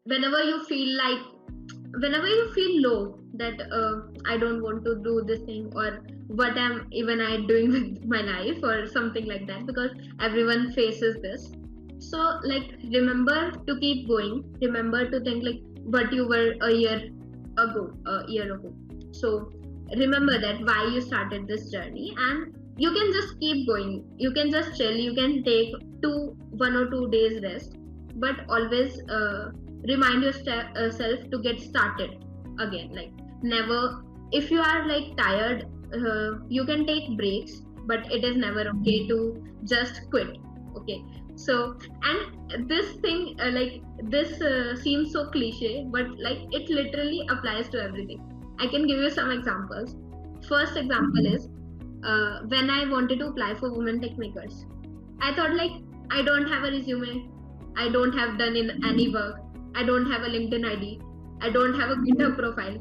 whenever you feel like whenever you feel low that I don't want to do this thing, or what am even I doing with my life, or something like that, because everyone faces this. So like, remember to keep going, remember to think like what you were a year ago. So remember that why you started this journey, and you can just keep going, you can just chill, you can take 1 or 2 days rest, but always remind yourself to get started again. Like, never, if you are like tired, you can take breaks, but it is never okay to just quit. Okay. So, and this thing, this seems so cliche, but like it literally applies to everything. I can give you some examples. First example is, when I wanted to apply for women tech makers, I thought like, I don't have a resume, I don't have done in any work, I don't have a LinkedIn ID, I don't have a GitHub profile.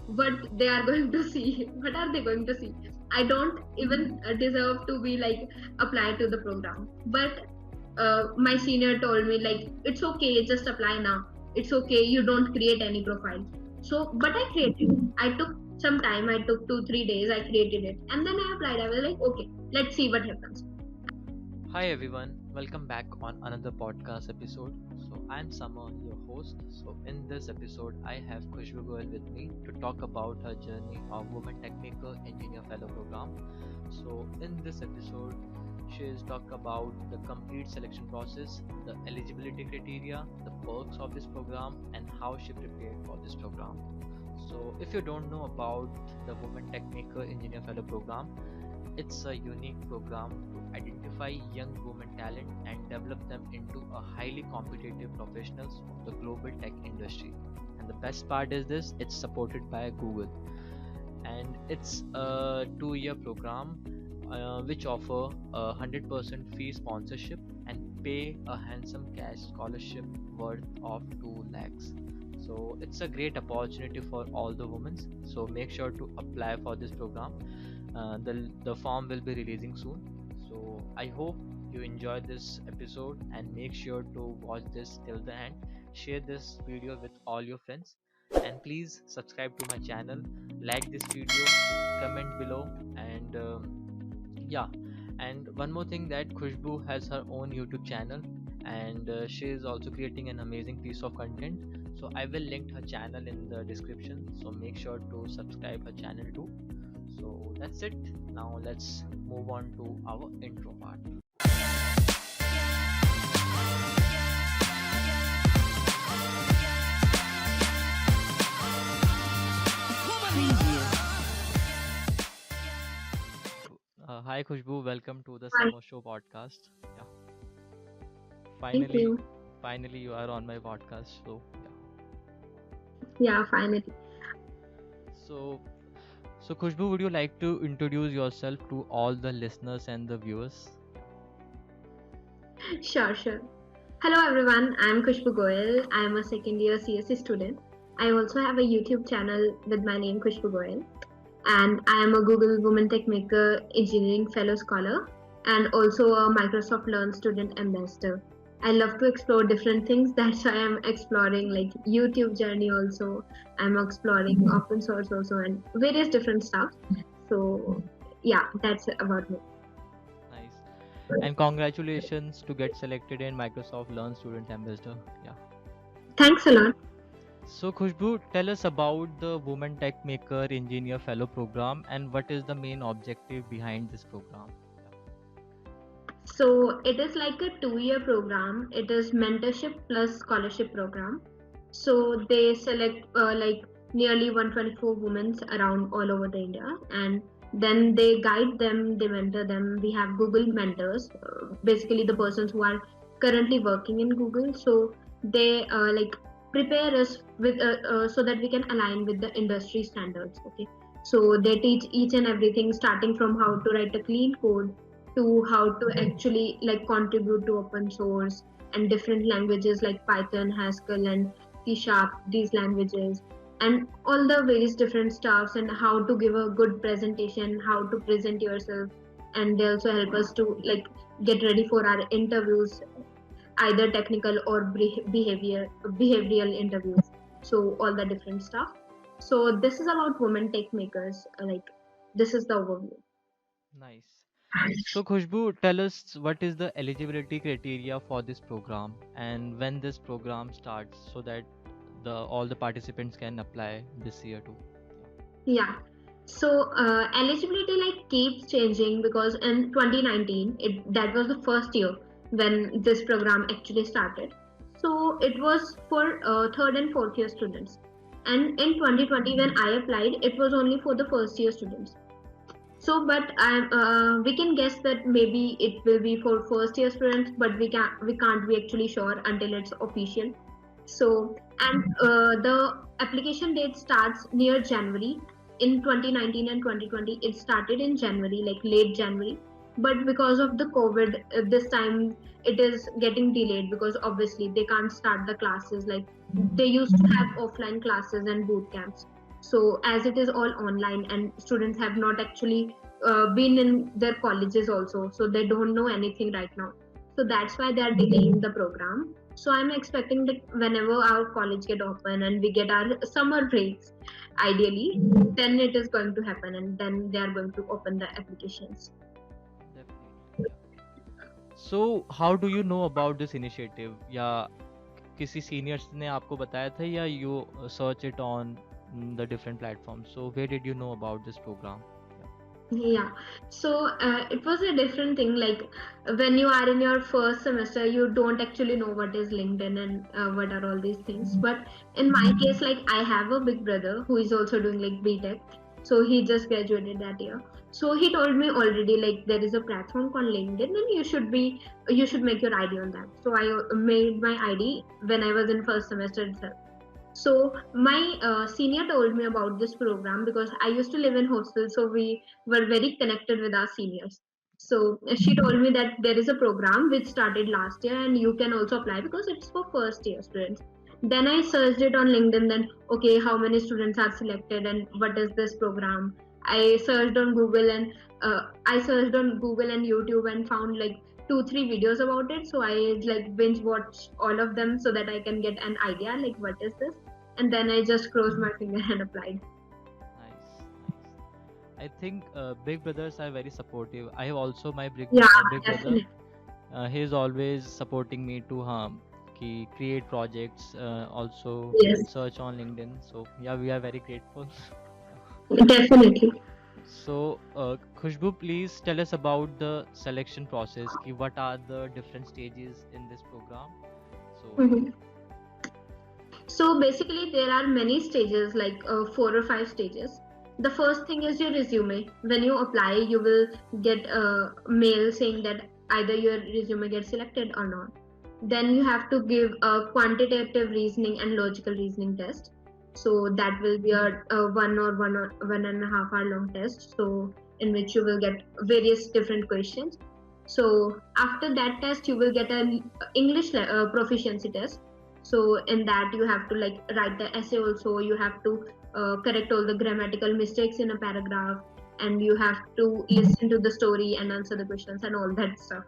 What they are going to see? What are they going to see? I don't even deserve to be like applied to the program. But my senior told me like, it's okay, just apply now. It's okay, you don't create any profile. So, but I created it. I took some time. I took 2-3 days. I created it, and then I applied. I was like, okay, let's see what happens. Hi everyone, welcome back on another podcast episode. So I'm Summer, your host. So in this episode, I have Khushbu Goel with me to talk about her journey of Women Techmaker Engineer Fellow Program. So in this episode, she is talk about the complete selection process, the eligibility criteria, the perks of this program, and how she prepared for this program. So if you don't know about the Women Techmaker Engineer Fellow Program, it's a unique program to identify young women talent and develop them into a highly competitive professionals of the global tech industry. And the best part is this, it's supported by Google. And it's a 2 year program which offer a 100% fee sponsorship and pay a handsome cash scholarship worth of 2 lakhs. So it's a great opportunity for all the women. So make sure to apply for this program. The form will be releasing soon. So I hope you enjoy this episode and make sure to watch this till the end. Share this video with all your friends, and please subscribe to my channel, like this video, comment below, and yeah. And one more thing, that Khushbu has her own YouTube channel, and she is also creating an amazing piece of content. So I will link her channel in the description, so make sure to subscribe her channel too. So that's it. Now let's move on to our intro part. Hi Khushbu, welcome to the Hi, Summer Show podcast. Yeah, thank finally, you. finally you are on my podcast. So yeah, Yeah, finally. so Khushbu, would you like to introduce yourself to all the listeners and the viewers? Sure, sure. Hello everyone, I'm Khushbu Goyal. I'm a second year CSC student. I also have a YouTube channel with my name Khushbu Goyal, and I am a Google Women Tech Maker Engineering Fellow Scholar, and also a Microsoft Learn Student Ambassador. I love to explore different things. That's why I'm exploring like YouTube journey also. I'm exploring open source also, and various different stuff. So yeah, that's about me. Nice. And congratulations to get selected in Microsoft Learn Student Ambassador. Yeah. Thanks a lot. So Khushbu, tell us about the Women Tech Maker Engineer Fellow Program and what is the main objective behind this program? So it is like a 2 year program. It is mentorship plus scholarship program. So they select like nearly 124 women around all over the India, and then they guide them, they mentor them. We have Google mentors, basically the persons who are currently working in Google. So they like prepare us with so that we can align with the industry standards. Okay. So they teach each and everything, starting from how to write a clean code to how to actually like contribute to open source, and different languages like Python, Haskell, and C Sharp, these languages, and all the various different stuffs, and how to give a good presentation, how to present yourself. And they also help us to like get ready for our interviews. either technical or behavioral interviews. So all the different stuff. So this is about women tech makers. Like this is the overview. Nice. So, Khushbu, tell us what is the eligibility criteria for this program and when this program starts so that the all the participants can apply this year too. Yeah. So eligibility like keeps changing because in 2019 that was the first year when this program actually started. So it was for third and fourth year students. And in 2020 when I applied, it was only for the first year students. So, but we can guess that maybe it will be for first year students, but we can't be actually sure until it's official. So, and the application date starts near January. In 2019 and 2020, it started in January, like late January. But because of the COVID, this time it is getting delayed because obviously they can't start the classes like they used to have offline classes and boot camps. So, as it is all online and students have not actually been in their colleges also, so they don't know anything right now. So that's why they are delaying the program. So I'm expecting that whenever our college get open and we get our summer breaks, ideally, then it is going to happen and then they are going to open the applications. Definitely, yeah. So, how do you know about this initiative? या किसी seniors ने आपको बताया था या you search it on the different platforms? So, where did you know about this program? Yeah, so it was a different thing. Like when you are in your first semester, you don't actually know what is LinkedIn and what are all these things. But in my case, like I have a big brother who is also doing like BTech. So he just graduated that year. So he told me already like there is a platform called LinkedIn and you should make your ID on that. So I made my ID when I was in first semester itself. So my senior told me about this program because I used to live in hostel, so we were very connected with our seniors. So she told me that there is a program which started last year and you can also apply because it's for first year students. Then I searched it on LinkedIn. Then okay, how many students are selected and what is this program? I searched on Google and YouTube and found like 2 3 videos about it. So I like binge watch all of them so that I can get an idea like what is this, and then I just crossed my finger and applied. Nice, nice. I think big brothers are very supportive. I have also my Yeah, big brother. definitely. He is always supporting me to create projects. Also Yes, search on LinkedIn. So yeah, we are very grateful. definitely. So, Khushbu, please tell us about the selection process. Ki what are the different stages in this program? So, yeah. Mhm. So basically, there are many stages, like 4 or 5 stages. The first thing is your resume. When you apply, you will get a mail saying that either your resume gets selected or not. Then you have to give a quantitative reasoning and logical reasoning test. So that will be a 1 or 1 and a half hour long test. So in which you will get various different questions. So after that test, you will get an English proficiency test. So in that you have to like write the essay also. You have to correct all the grammatical mistakes in a paragraph, and you have to listen to the story and answer the questions and all that stuff.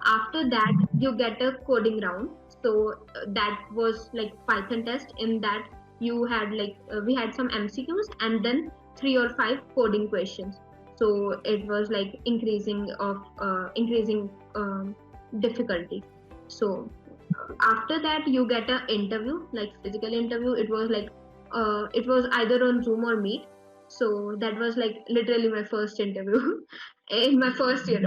After that you get a coding round. So that was like Python test. In that you had like we had some MCQs and then 3 or 5 coding questions. So it was like increasing difficulty. So after that you get a interview, like physical interview. It was like it was either on Zoom or Meet. So that was like literally my first interview in my first year.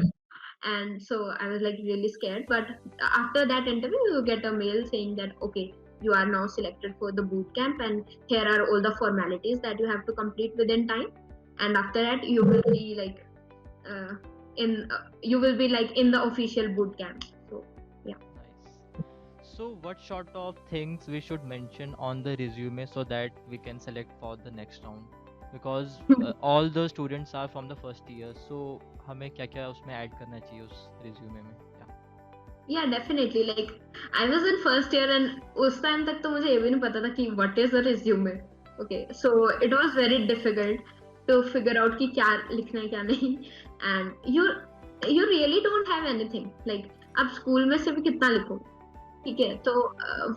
And so I was like really scared. But after that interview you get a mail saying that okay, you are now selected for the boot camp and here are all the formalities that you have to complete within time. And after that you will be like uh, you will be like in the official boot camp. So yeah. Nice. So, what sort of things we should mention on the resume so that we can select for the next round? Because all the students are from the first year, so हमें क्या क्या उसमें add करना चाहिए उस resume में? Yeah. Yeah, definitely. Like I was in first year and उस time तक तो मुझे ये भी नहीं पता था कि what is a resume. Okay, so it was very difficult to figure out कि क्या लिखना है क्या नहीं. And you really don't have anything. Like अब स्कूल में से भी कितना लिखो. ठीक है, तो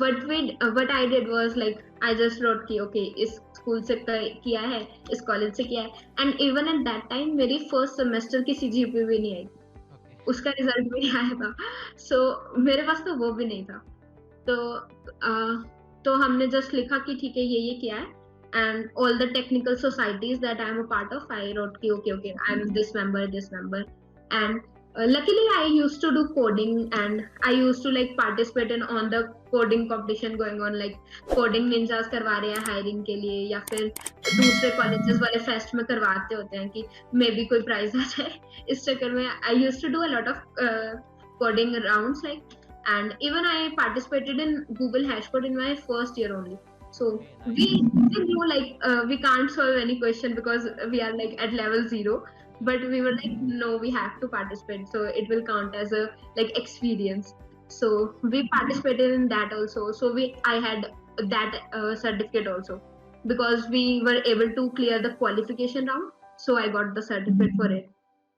what I did was like I just road कि ओके इस स्कूल से किया है, इस कॉलेज से किया है, and even at that time मेरी फर्स्ट सेमेस्टर की सीजीपीए भी नहीं आई, ओके। उसका रिजल्ट भी नहीं आया था। सो मेरे पास तो वो भी नहीं था। तो तो हमने जस्ट लिखा कि ठीक है ये किया है, and all the technical societies that I am a part of I wrote कि okay I am this member and luckily I used to do coding and I used to like participate in on the coding competition going on, like coding ninjas करवा रहे हैं hiring के लिए, या फिर दूसरे colleges वाले फेस्ट में करवाते होते हैं कि मे बी कोई प्राइज आ जाए। इस चक्कर में I used to do a lot of coding rounds, like, and even I participated in Google Hashcode in my first year only. So Okay, we nice. knew like we can't solve any question because we are like at level 0, but we were like no, we have to participate, so it will count as a like experience. So we participated in that also, so I had that certificate also because we were able to clear the qualification round, so I got the certificate for it.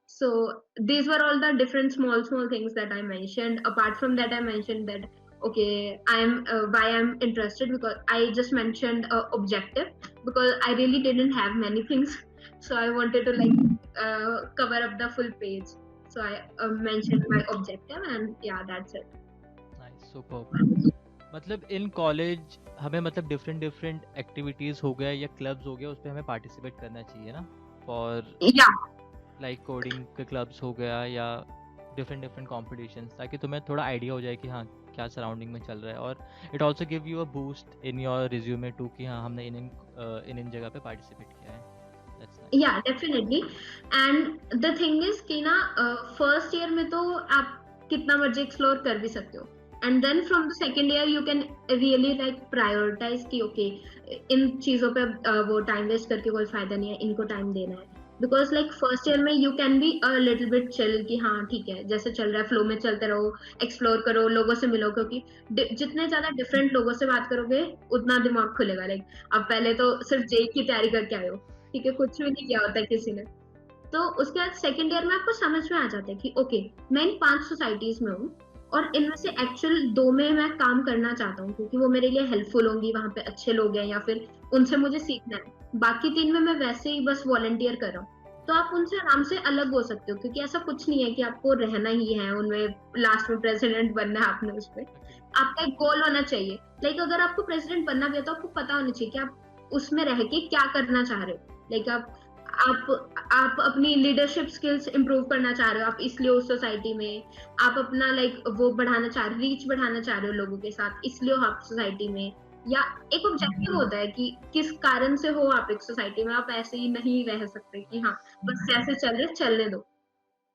So these were all the different small things that I mentioned. Apart from that, I mentioned that okay, I'm why I'm interested, because I just mentioned objective because I really didn't have many things, so I wanted to like cover up the full page. So I mentioned my objective, and yeah, that's it. Nice, superb. मतलब in college हमें मतलब different different activities हो गया या clubs हो गया, उस पे हमें पार्टिसिपेट करना चाहिए ना, फॉर Yeah, लाइक कोडिंग के क्लब्स हो गया या डिफरेंट डिफरेंट कॉम्पिटिशन्स, ताकि तुम्हें थोड़ा आइडिया हो जाए कि हाँ क्या सराउंडिंग में चल रहा है, और it also give you a boost in your resume too कि हाँ हमने इन जगह पे पार्टिसिपेट किया है। That's nice. yeah, definitely. And the thing is कि ना फर्स्ट ईयर में तो आप कितना मर्जी एक्सप्लोर कर भी सकते हो, and then from the second year you can really like prioritise कि ओके इन चीजों पे वो टाइम वेस्ट करके कोई फायदा नहीं है, इनको टाइम देना है। बिकॉज लाइक फर्स्ट ईयर में you can be a little bit chill कि हाँ ठीक है जैसे चल रहा है फ्लो में चलते रहो, एक्सप्लोर करो, लोगों से मिलो, क्योंकि जितने ज्यादा डिफरेंट लोगों से बात करोगे उतना दिमाग खुलेगा। लाइक अब पहले तो सिर्फ जेई की तैयारी करके आए हो, ठीक है, कुछ भी नहीं किया होता है किसी ने। तो उसके बाद सेकेंड ईयर में आपको समझ में आ जाता है कि ओके मैं इन 5 सोसाइटीज में हूँ और इनमें से एक्चुअल 2 में मैं काम करना चाहता हूँ क्योंकि वो मेरे लिए हेल्पफुल होंगी, वहां पे अच्छे लोग हैं या फिर उनसे मुझे सीखना है। बाकी 3 में मैं वैसे ही बस वॉलंटियर कर रहा हूँ, तो आप उनसे आराम से अलग हो सकते हो, क्योंकि ऐसा कुछ नहीं है कि आपको रहना ही है उनमें, लास्ट में प्रेसिडेंट बनना है आपने उस पर। आपका एक गोल होना चाहिए। लाइक अगर आपको प्रेसिडेंट बनना भी है तो आपको पता होना चाहिए कि आप उसमें रह के क्या करना चाह रहे हो। लाइक आप अपनी लीडरशिप स्किल्स इंप्रूव करना चाह रहे हो, आप इसलिए उस सोसाइटी में आप अपना लाइक वो बढ़ाना चाह रहे हो, रीच बढ़ाना चाह रहे हो लोगों के साथ, इसलिए हो आप सोसाइटी में। या एक ऑब्जेक्टिव होता है कि किस कारण से हो आप एक सोसाइटी में, आप ऐसे ही नहीं रह सकते कि हाँ बस जैसे चल रहे चलने दो।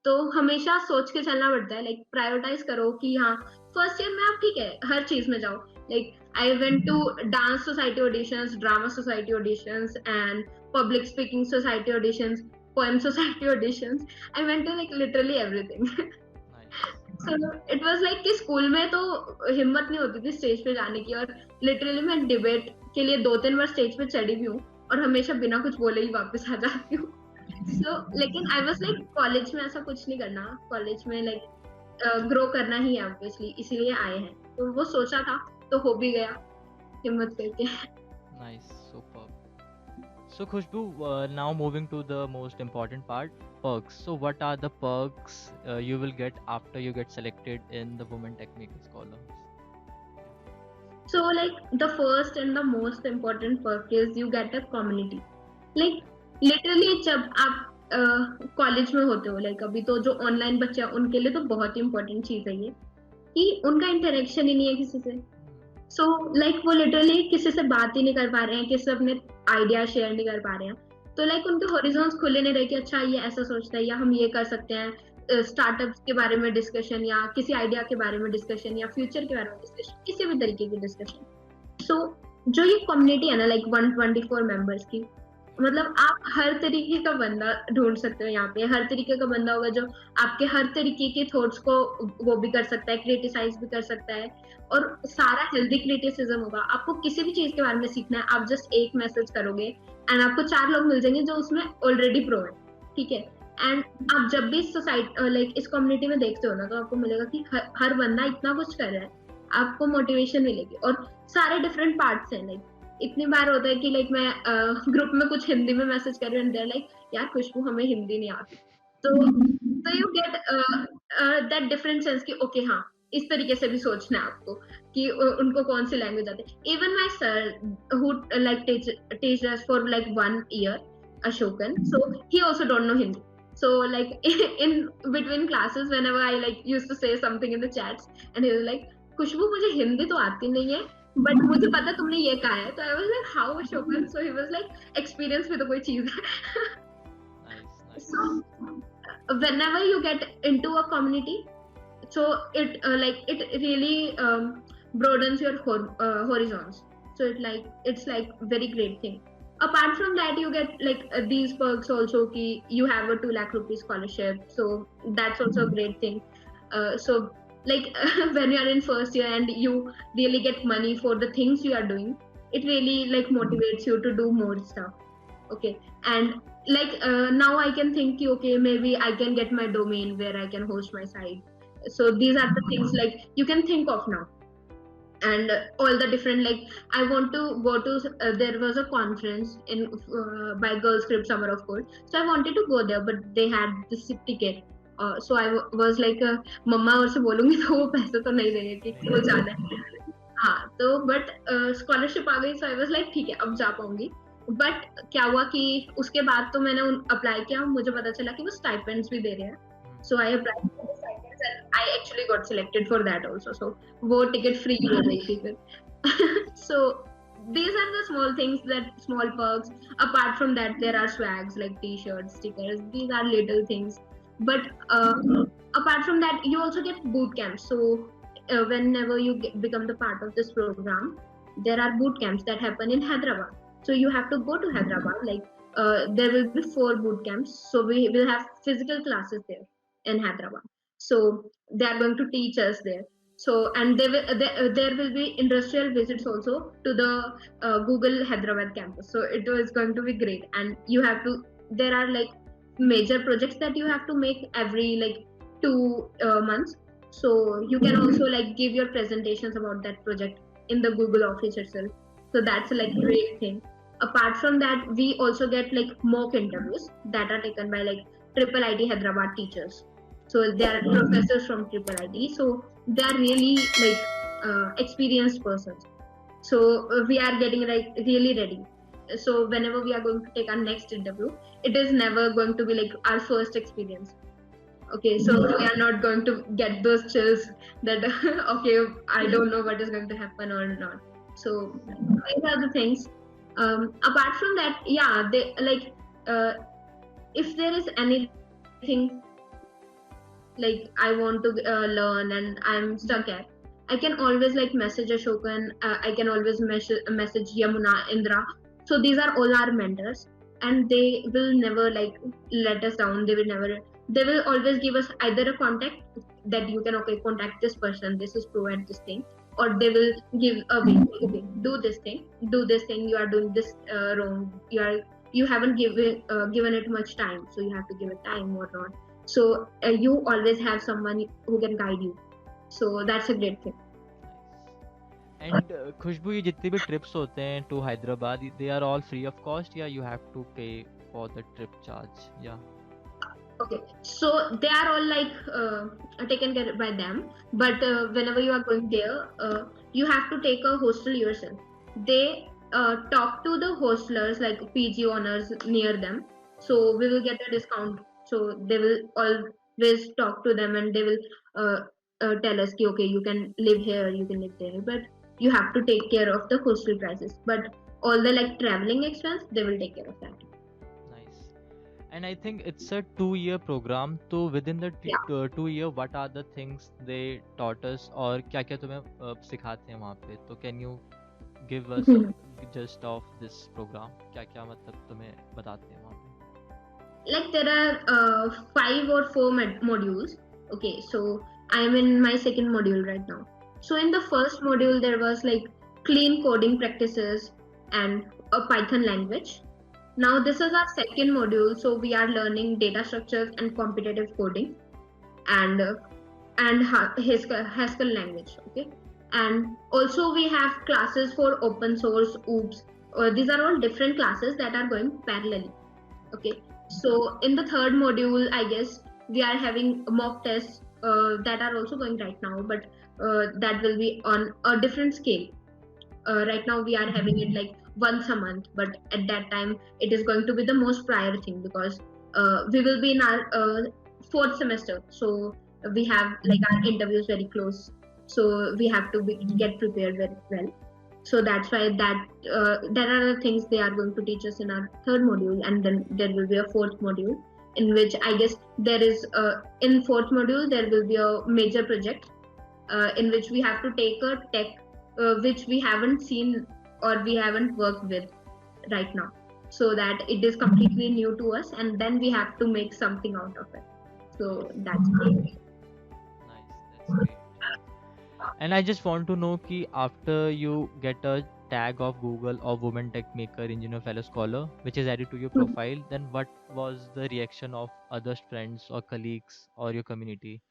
तो हमेशा सोच के चलना पड़ता है, लाइक प्रायोरिटाइज करो कि हाँ फर्स्ट ईयर में आप ठीक है हर चीज में जाओ। Like I went to dance society auditions, drama society auditions and public speaking society auditions, poem society auditions. I went to like literally everything. So it was like कि स्कूल में तो हिम्मत नहीं होती थी स्टेज पे जाने की, और लिटरली मैं डिबेट के लिए 2-3 बार स्टेज पे चढ़ी भी हूँ और हमेशा बिना कुछ बोले ही वापस आ जाती हूँ। सो लेकिन आई वाज लाइक कॉलेज में ऐसा कुछ नहीं करना, कॉलेज में लाइक ग्रो करना ही है ऑब्वियसली, इसीलिए आए हैं। तो वो सोचा था तो हो भी गया हिम्मत करके। Nice, super. So Khushbu, now moving to the most important part, perks. So what are the perks you will get after you get selected in the Women Technical Scholars? So like the first and the most important perk is you get a community. Like literally जब आप college में होते हो, like अभी तो जो online बच्चे हैं उनके लिए तो बहुत ही इंपॉर्टेंट चीज है ये कि उनका इंटरेक्शन ही नहीं है किसी से। सो लाइक वो लिटरली किसी से बात ही नहीं कर पा रहे हैं, किसी से अपने आइडिया शेयर नहीं कर पा रहे हैं। तो लाइक उनके हॉरिजॉन्स खुले नहीं रहे कि अच्छा ये ऐसा सोचता है या हम ये कर सकते हैं। स्टार्टअप्स के बारे में डिस्कशन या किसी आइडिया के बारे में डिस्कशन या फ्यूचर के बारे में डिस्कशन, किसी भी तरीके की डिस्कशन। सो जो ये कम्युनिटी है ना लाइक 124 मेंबर्स की, मतलब आप हर तरीके का बंदा ढूंढ सकते हो यहाँ पे। हर तरीके का बंदा होगा जो आपके हर तरीके के थॉट्स को वो भी कर सकता है, क्रिटिसाइज भी कर सकता है, और सारा हेल्दी क्रिटिसिज्म होगा। आपको किसी भी चीज के बारे में सीखना है, आप जस्ट एक मैसेज करोगे एंड आपको 4 लोग मिल जाएंगे जो उसमें ऑलरेडी प्रो है, ठीक है। एंड आप जब भी सोसाइटी लाइक इस कम्युनिटी में देखते हो ना तो आपको मिलेगा कि हर बंदा इतना कुछ कर रहा है, आपको मोटिवेशन मिलेगी। और सारे डिफरेंट पार्ट्स हैं, लाइक इतनी बार होता है कि लाइक मैं ग्रुप में कुछ हिंदी में मैसेज कर रही हूँ, देयर लाइक यार खुशबू हमें हिंदी नहीं आती, तो you get that different sense कि ओके हाँ इस तरीके से भी सोचना है आपको कि उनको कौन सी लैंग्वेज आती है। Even my sir who like teach us for like 1 year, Ashokan, so he also don't know Hindi. So like in between classes, whenever I like used to say something in the chats, and he was like, खुशबू मुझे हिंदी तो आती नहीं है but मुझे पता तुमने ये कहा है, तो I was like how Ashokan, so he was like experience भी तो कोई चीज है। Nice, So nice. whenever you get into a community, so it like it really broadens your horizons, so it's like very great thing. Apart from that, you get like these perks also ki you have a 2 lakh rupees scholarship, so that's also a great thing. So like when you are in first year and you really get money for the things you are doing, it really like motivates you to do more stuff. Okay, and like now I can think ki, okay, maybe I can get my domain where I can host my site. So these are the things like you can think of now. And all the different, like I want to go to there was a conference in by Girls Script Summer of Code, so I wanted to go there but they had this ticket. So I was like मम्मा और से बोलूंगी तो वो पैसे तो नहीं देंगे कि क्यों जाना है। हाँ तो बट स्कॉलरशिप आ गई, सो आई वाज लाइक ठीक है अब जा पाऊंगी। बट क्या हुआ कि उसके बाद तो मैंने अप्लाई किया, मुझे पता चला कि वो स्टाइपेंड्स भी दे रहे हैं, so I apply for stipends and I actually got selected for that also, so वो टिकट फ्री हो गई थी फिर। So these are the small things, that small perks. Apart from that, there are swags like t-shirts, stickers, these are little things. But apart from that, you also get boot camps. So whenever you become the part of this program, there are boot camps that happen in Hyderabad. So you have to go to Hyderabad. Like there will be 4 boot camps. So we will have physical classes there in Hyderabad. So they are going to teach us there. So and there will be industrial visits also to the Google Hyderabad campus. So it was going to be great. And you have to, there are like major projects that you have to make every like 2 months. So you can also like give your presentations about that project in the Google Office itself. So that's like a great thing. Apart from that, we also get like mock interviews that are taken by like Triple IT Hyderabad teachers. So they are professors from Triple IT, so they are really like experienced persons. So we are getting like really ready. So whenever we are going to take our next interview, it is never going to be like our first experience. Okay, so we are not going to get those chills that okay, I don't know what is going to happen or not. So these are the things. Apart from that, yeah, they like if there is anything like I want to learn and I'm stuck at, I can always like message Ashokan, I can always message Yamuna, Indra. So these are all our mentors, and they will never like let us down. They will always give us either a contact that you can, okay, contact this person, this is pro at this thing, or they will give a way, okay, do this thing, you are doing this wrong, you haven't given it much time, so you have to give it time or not. So you always have someone who can guide you. So that's a great thing. And Khushboo ये जितने भी trips होते हैं to Hyderabad, they are all free of cost या you have to pay for the trip charge? या Okay, so they are all like taken care by them, but whenever you are going there, you have to take a hostel yourself. They talk to the hostelers like PG owners near them, so we will get a discount. So they will always talk to them and they will tell us ki, okay, you can live here, you can live there, but you have to take care of the hostel prices. But all the like traveling expense, they will take care of that. nice. And I think it's a 2-year program, so within the Yeah. 2 year what are the things they taught us और क्या क्या तुम्हें सिखाते हैं वहाँ पे? तो can you give us a gist of this program? क्या क्या मतलब तुम्हें बताते हैं वहाँ पे? Like there are 5 or 4 modules. Okay, so I am in my second module right now. So in the first module there was like clean coding practices and a Python language. Now this is our second module, so we are learning data structures and competitive coding and Haskell language. Okay, And also we have classes for open source, oops. These are all different classes that are going parallelly. Okay, so in the third module, I guess we are having mock tests that are also going right now, but that will be on a different scale. Right now we are having it like once a month, but at that time it is going to be the most prior thing, because we will be in our fourth semester, so we have like our interviews very close, so we have to get prepared very well. So that's why that there are the things they are going to teach us in our third module, and then there will be a fourth module, in which I guess there is in fourth module there will be a major project in which we have to take a tech which we haven't seen or we haven't worked with right now, so that it is completely new to us, and then we have to make something out of it. So that's it. Nice, that's great. And I just want to know ki after you get a tag of Google or Women Tech Maker Engineer Fellow Scholar, which is added to your profile, then what was the reaction of other friends or colleagues or your community?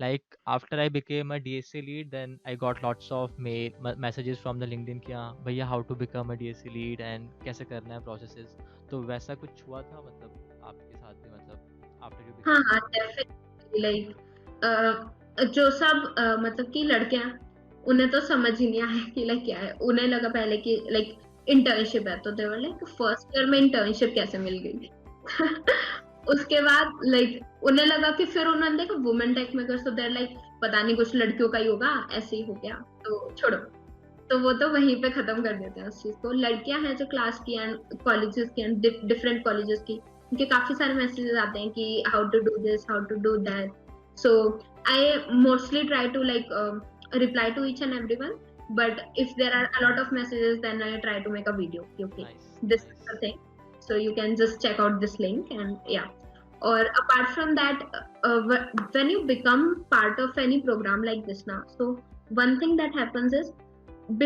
Like after I became a DSA lead, then I got lots of messages from the LinkedIn कि हाँ भैया how to become a DSA lead and कैसे करना है processes. तो वैसा कुछ हुआ था मतलब आपके साथ भी मतलब after you हाँ became a हाँ, lead? डेफिनेटली लाइक जो सब मतलब कि लड़कियां, उन्हें तो समझ ही नहीं आया कि लाइक क्या है। उन्हें लगा पहले कि लाइक इंटर्नशिप है, तो दे वर लाइक फर्स्ट ईयर में इंटर्नशिप कैसे मिल गई। उसके बाद लाइक उन्हें लगा कि फिर उन्होंने देखा women tech maker, so there like पता नहीं कुछ लड़कियों का ही होगा, ऐसे ही हो गया, तो छोड़ो। तो वो तो वहीं पे खत्म कर देते हैं उस चीज को। लड़कियां हैं जो क्लास की एंड कॉलेजेस की एंड डिफरेंट कॉलेजेस की, उनके काफी सारे मैसेजेस आते हैं कि how to do this, how to do that. So I mostly try to like reply to each and everyone, but if there are a lot of messages, then I try to make a video. Okay, Nice, this is nice. the thing, so you can just check out this link, and yeah. Or apart from that, when you become part of any program like this now, so one thing that happens is,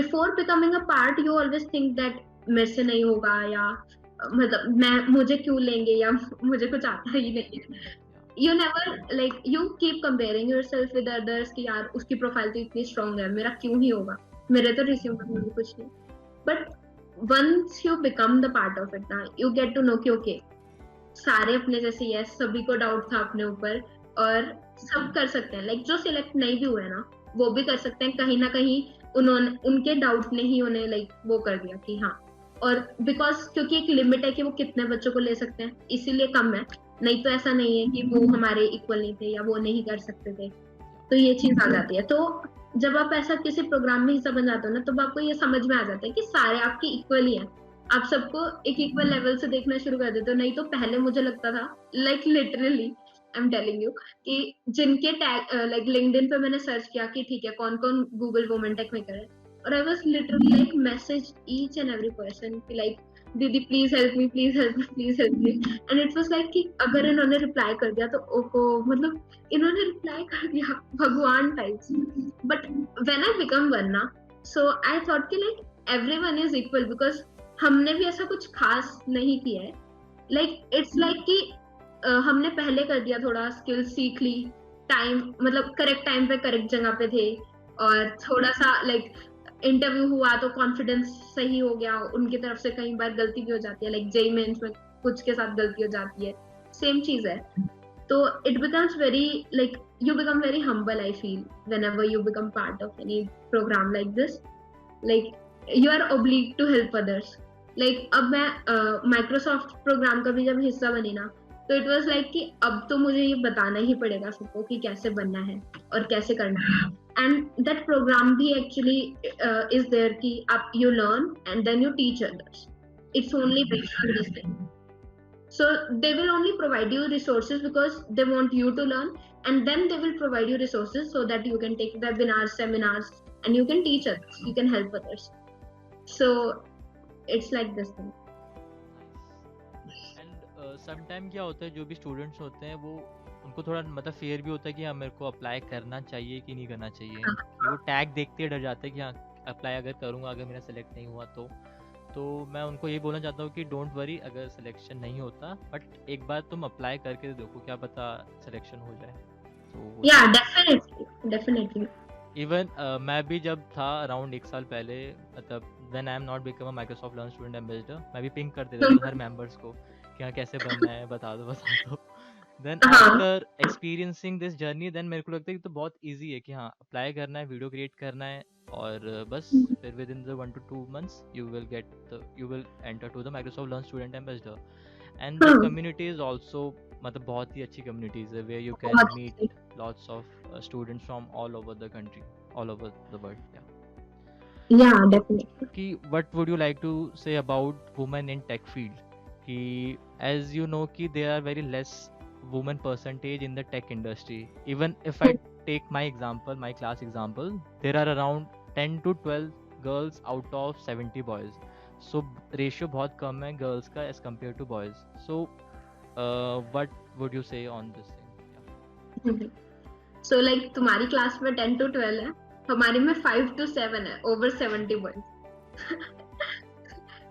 before becoming a part you always think that मेरे से नहीं होगा, या मतलब मैं मुझे क्यों लेंगे, या मुझे कुछ आता ही नहीं है। Yeah. You never like you keep comparing yourself with others कि यार उसकी प्रोफाइल तो इतनी स्ट्रांग है, मेरा क्यों ही होगा, मेरे तो रिज्यूमे में भी कुछ नहीं। But once you become the part of it ना, you get to know कि okay, सारे अपने जैसे, यस सभी को डाउट था अपने ऊपर, और सब कर सकते हैं। लाइक जो सिलेक्ट नहीं भी हुए ना, वो भी कर सकते हैं। कहीं ना कहीं उन्होंने, उनके डाउट ने ही उन्हें लाइक वो कर दिया कि हाँ। और बिकॉज क्योंकि एक लिमिट है कि वो कितने बच्चों को ले सकते हैं, इसीलिए कम है। नहीं तो ऐसा नहीं है कि वो हमारे इक्वल नहीं थे या वो नहीं कर सकते थे। तो ये चीज आ जाती है। तो जब आप ऐसा किसी प्रोग्राम में हिस्सा बन जाते हो ना, तब आपको ये समझ में आ जाता है कि सारे आपके इक्वल ही हैं। आप सबको एक इक्वल लेवल से देखना शुरू कर देते हो। नहीं तो पहले मुझे लगता था, like literally I am telling you, कि जिनके टैग लाइक लिंक्डइन पे मैंने सर्च किया कि ठीक है कौन कौन गूगल वुमेन टेक मेकर है, और I was literally like message each and every person कि लाइक दीदी please help me, please help me, please help me. And it was like कि अगर इन्होंने रिप्लाई कर दिया तो ओहो, मतलब इन्होंने रिप्लाई कर दिया भगवान types. But when I become one ना, सो आई थॉट कि like everyone is equal, because हमने भी ऐसा कुछ खास नहीं किया है। लाइक इट्स लाइक कि हमने पहले कर दिया, थोड़ा स्किल सीख ली, टाइम मतलब करेक्ट टाइम पे करेक्ट जगह पे थे, और थोड़ा सा लाइक इंटरव्यू हुआ तो कॉन्फिडेंस सही हो गया। उनकी तरफ से कई बार गलती भी हो जाती है, लाइक जेई मेंस में कुछ के साथ गलती हो जाती है, सेम चीज है। तो it becomes very like you become very humble, I feel, whenever you become part of any program like this. Like you are obliged to help others. Like अब मैं माइक्रोसॉफ्ट प्रोग्राम का भी जब हिस्सा बनी ना, तो इट वाज लाइक कि अब तो मुझे ये बताना ही पड़ेगा सबको कि कैसे बनना है और कैसे करना है। एंड दैट प्रोग्राम भी एक्चुअली इज देयर कि आप you learn and then you teach others. It's only based on this thing. So they will only provide you resources because they want you to learn, and then they will provide you resources so that you can take webinars, seminars, and you can teach others, you can help others. So it's like this thing. Nice. And sometime क्या होता है जो भी students होते हैं वो उनको थोड़ा मतलब फेयर भी होता है कि हाँ मेरे को अप्लाई करना चाहिए कि नहीं करना चाहिए, कि वो टैग देखते ही डर जाते हैं कि हाँ अप्लाई अगर करूँगा अगर मेरा सेलेक्ट नहीं हुआ तो मैं उनको ये बोलना चाहता हूँ कि डोंट वरी अगर सिलेक्शन नहीं होता, बट एक बार तुम अप्लाई करके देखो, क्या पता सिलेक्शन हो जाए। तो Yeah, definitely, definitely. इवन मैं भी जब था अराउंड 1 साल पहले, मतलब when I am not become a Microsoft Learn Student ambassador, मैं भी पिंक कर देता था हर मेंबर्स को कि हाँ कैसे बनना है, बता दो बता दो। देन हाँ। After experiencing this journey, then मेरे को लगता है कि तो बहुत इजी है कि हाँ अप्लाई करना है, वीडियो क्रिएट करना है, और बस फिर within the 1 to 2 months you will enter to the Microsoft Learn Student Ambassador. And the हाँ, कम्युनिटी इज ऑल्सो, मतलब बहुत ही अच्छी कम्युनिटीज है वेयर यू कैन बहुत meet lots of students from all over the country, all over the world. Yeah. या So, definitely. कि what would you like to say about women in tech field? कि as you know कि there are very less women percentage in the tech industry. Even if I take my example, my class example, there are around 10 to 12 girls out of 70 boys. So ratio बहुत कम है girls का as compared to boys. So what would you say on this thing? Yeah. So like तुम्हारी class में 10 to 12 है, हमारी में 5 to 7 है, over 70 boys.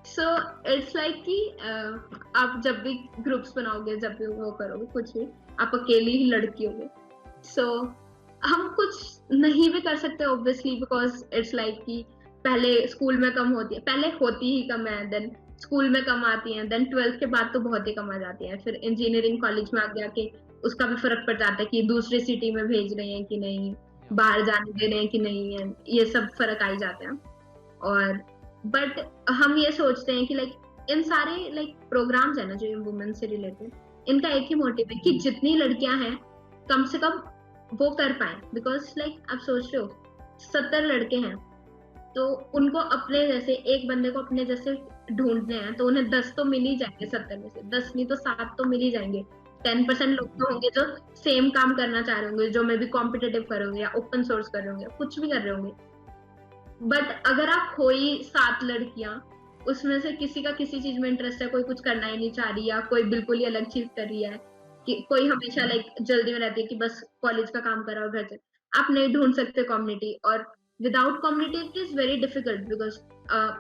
So it's like कि आप जब भी ग्रुप्स बनाओगे, जब भी वो करोगे कुछ भी, आप अकेली ही लड़की होगे। सो हम कुछ नहीं भी कर सकते ऑब्वियसली, बिकॉज इट्स लाइक कि पहले स्कूल में कम होती है, पहले होती ही कम है, देन स्कूल में कम आती है, देन 12th के बाद तो बहुत ही कम आ जाती है, फिर इंजीनियरिंग कॉलेज में आगे आके उसका भी फर्क पड़ जाता है कि दूसरी सिटी में भेज रहे हैं कि नहीं, Yeah. बाहर जाने दे रहे हैं कि नहीं है, ये सब फर्क आ ही जाते हैं। और बट हम ये सोचते हैं कि लाइक इन सारे लाइक प्रोग्राम्स है ना जो वुमेन से रिलेटेड, इनका एक ही मोटिव है कि जितनी लड़कियां हैं कम से कम वो कर पाए, बिकॉज लाइक आप सोच रहे हो 70 लड़के हैं, तो उनको अपने जैसे एक बंदे को अपने जैसे ढूंढने हैं, तो उन्हें 10 तो मिल ही जाएंगे, 70 में से 10 नहीं तो 7 तो मिल ही जाएंगे। 10% लोग तो होंगे जो सेम काम करना चाह रहे होंगे, जो मे भी कॉम्पिटेटिव कर रहे होंगे या ओपन सोर्स कर रहे होंगे, कुछ भी कर रहे होंगे। बट अगर आप हो ही 7 लड़कियां, उसमें से किसी का किसी चीज में इंटरेस्ट है, कोई कुछ करना ही नहीं चाह रही, या कोई बिल्कुल ही अलग चीज कर रही है, कि कोई हमेशा लाइक जल्दी में रहती है कि बस कॉलेज का काम करा और घर से, आप नहीं ढूंढ सकते कम्युनिटी। और without community it is very difficult, because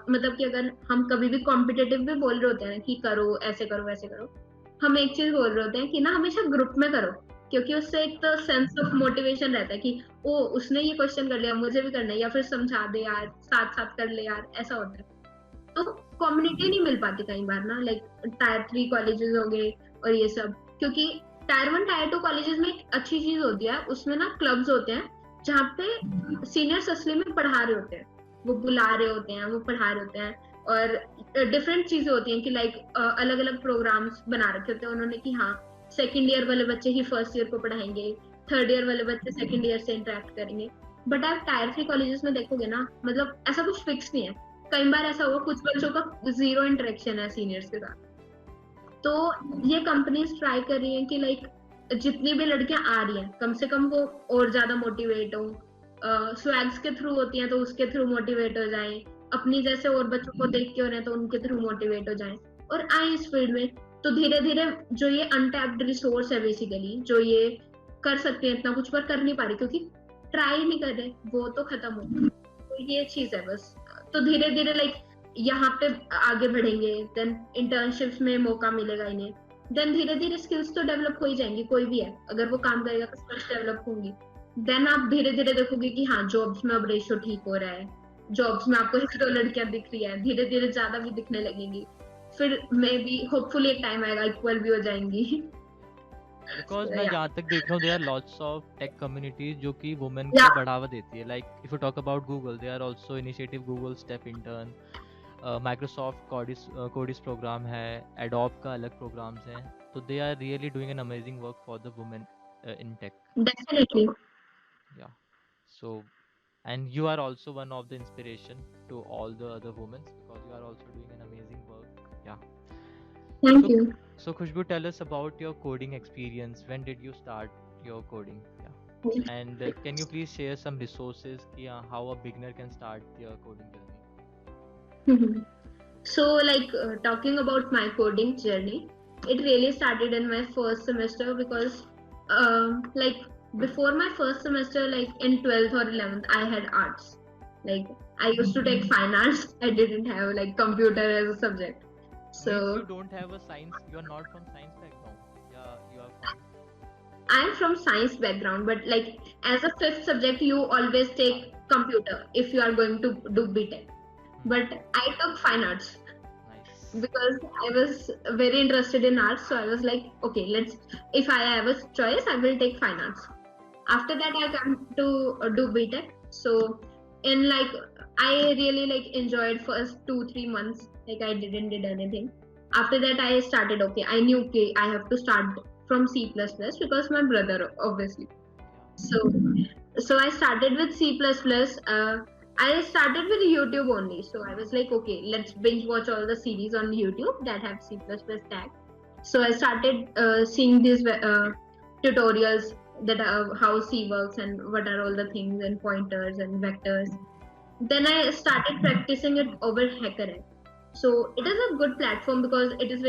मतलब कि अगर हम कभी भी कॉम्पिटेटिव भी बोल रहे होते हैं कि करो ऐसे करो वैसे करो, हम एक चीज बोल रहे होते हैं कि ना हमेशा ग्रुप में करो, क्योंकि उससे एक तो सेंस ऑफ मोटिवेशन रहता है कि ओ उसने ये क्वेश्चन कर लिया, मुझे भी करना है, या फिर समझा दे यार, साथ साथ कर ले यार, ऐसा होता है। तो कम्युनिटी नहीं मिल पाती कई बार ना, लाइक टायर 3 कॉलेजेस हो गए और ये सब, क्योंकि टायर 1 टायर 2 कॉलेजेस में एक अच्छी चीज होती है, उसमें ना क्लब्स होते हैं जहाँ पे सीनियर्स असली में पढ़ा रहे होते हैं, वो बुला रहे होते हैं, वो पढ़ा रहे होते हैं, और डिफरेंट चीजें होती हैं कि लाइक अलग अलग प्रोग्राम्स बना रखे होते हैं उन्होंने कि हाँ सेकेंड ईयर वाले बच्चे ही फर्स्ट ईयर को पढ़ाएंगे, थर्ड ईयर वाले बच्चे सेकेंड ईयर से इंटरेक्ट करेंगे। बट आप टायर 3 कॉलेजेस में देखोगे ना, मतलब ऐसा कुछ फिक्स नहीं है। कई बार ऐसा हुआ कुछ बच्चों का जीरो इंटरेक्शन है सीनियर्स के साथ। तो ये कंपनीज ट्राई कर रही हैं कि लाइक जितनी भी लड़कियां आ रही हैं कम से कम वो और ज्यादा मोटिवेट हो, स्वैग्स के थ्रू होती हैं तो उसके थ्रू मोटिवेट हो जाए, अपनी जैसे और बच्चों को देख के हो रहे हैं तो उनके थ्रू मोटिवेट हो जाए और आए इस फील्ड में। तो धीरे धीरे जो ये अनटैप्ड रिसोर्स है बेसिकली, जो ये कर सकते हैं इतना कुछ पर कर नहीं पा रही क्योंकि ट्राई नहीं कर रहे, वो तो खत्म हो गया। तो ये चीज है बस। तो धीरे धीरे लाइक यहाँ पे आगे बढ़ेंगे, देन इंटर्नशिप्स में मौका मिलेगा इन्हें, देन धीरे धीरे स्किल्स तो डेवलप हो ही जाएंगी, कोई भी है अगर वो काम करेगा तो स्किल्स डेवलप होंगी। देन आप धीरे धीरे देखोगे कि हाँ जॉब्स में अब रेशियो ठीक हो रहा है, जॉब्स में आपको 1-2 लड़कियां दिख रही है, धीरे धीरे ज्यादा भी दिखने लगेंगी, फिर मे बी होपफुली एक टाइम आएगा इक्वल भी हो जाएंगी। बिकॉज So, मैं yeah. जहाँ तक देख रहा हूँ, there are lots of tech communities जो कि वुमेन को Yeah. बढ़ावा देती है। Like if you talk about Google, they are also initiative Google step intern, Microsoft codess program है, एडोब का अलग प्रोग्राम्स हैं, तो they are really doing an amazing work for the women in take. Definitely. या सो and you are also one of the inspiration to all the other women because you are also doing an amazing work. Yeah. Thank So, you. so Khushbu, tell us about your coding experience. When did you start your coding? Yeah. And can you please share some resources ki, how a beginner can start their coding journey? So, like talking about my coding journey, it really started in my first semester because, like before my first semester, like in 12th or 11th, I had arts. Like I used to take fine arts. I didn't have like computer as a subject. Means So you don't have a science. You are not from science background. Yeah, you are from. I'm from science background, but like as a fifth subject, you always take computer if you are going to do BTech. But Hmm. I took fine arts Nice. because I was very interested in arts. So I was like, okay, if I have a choice, I will take fine arts. After that, I come to do BTech. So in like, I really like enjoyed first 2 3 months. Like I didn't did anything. After that, I started. Okay, I knew okay, I have to start from C++ because my brother obviously. Yeah. So I started with C++. I started with YouTube only. So I was like, okay, let's binge watch all the series on YouTube that have C++ tag. So I started seeing these tutorials that how C works and what are all the things and pointers and vectors. Then I started practicing it over HackerRank. So it is a good platform because it is